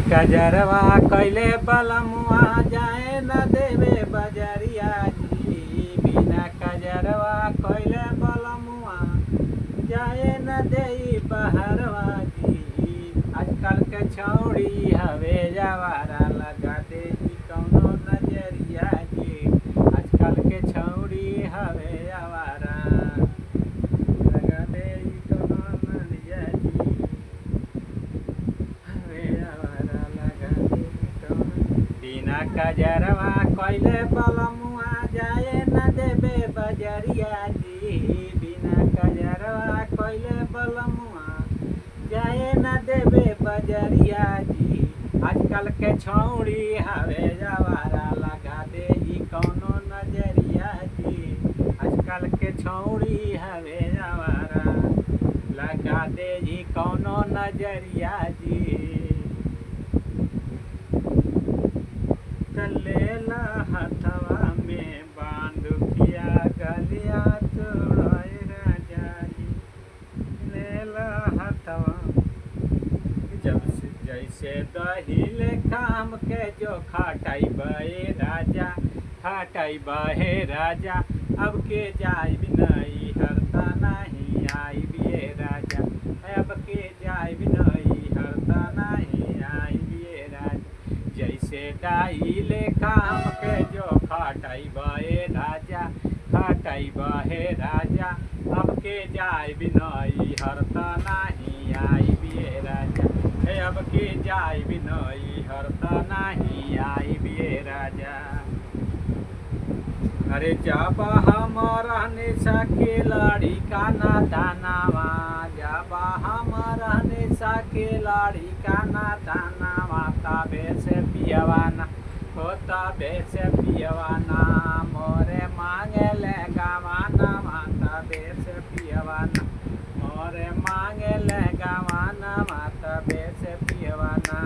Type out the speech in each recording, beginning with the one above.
कजरवा कैले बलमुआ जाए न देवे बजरिया जी। बिना कजरवा कैले बलमुआ जाए न देई बहरवा जी। आजकल के छौड़ी हवे जवारा लगा दे जी कौनो नजरिया जी। आजकल के छौड़ी हवे जवारा लगा दे जी कौनो नजरिया जी। हवे जवारा लगा दे जी कौनो। बिना कजरवा कैले बलमुआ जाए न देवे बजरिया जी। बिना कजरवा कैले बलमुआ जाए न देवे बजरिया जी। आजकल के छौड़ी हवे जवारा लगा दे जी कौनो नजरिया जी। आजकल के छौड़ी हवे जवारा लगा दे जी कौनो नजरिया जी। लेला हथवा में बांधुकिया गलिया चोड़ाए राजा जी। लेला हथवा जब से जैसे दहिले काम के जो खाटाई बहे राजा खाटाई बहे राजा। अब के जाय बिनई हरता नहीं आई बिये राजा। अब के जाय बिनई हरता नहीं आई बिये राजा। जैसे डाइले काम के जो खाटाई बहे राजा खाटाई बहे राजा। अब के जाय बिनई हरता नहीं आई बिये राजा। अब के जाय बिनई हरता नहीं आई बिये राजा। अरे जब हम रहने सके लाड़ी का ना दानावा। जब हम रहने सके लाड़ी का ना दानावा। तबे से पियवाना हो तबे से पियवाना मोरे मांगे ले गवाना। तबे से पियवाना मोरे मांगे ले गवाना। तबे से पियवाना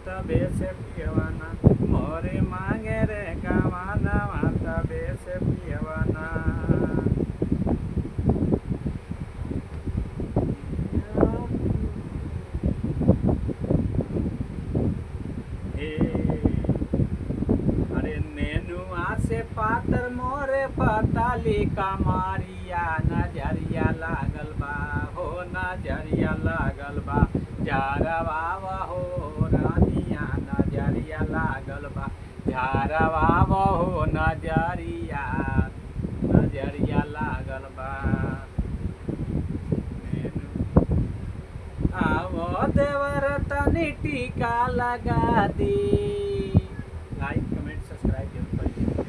तबे से पियवाना मोरे मांगे रे गवाना। तबे से पियवाना। अरे नेनुआ से पातर मोरे पताली कमारिया। नजरिया लागल बा हो नजरिया लागल बा। झारवा हो रानिया नजरिया लागल बा। झारवा हो नजरिया नजरिया लागल बा। आवो देवर तनी टीका लगा दी।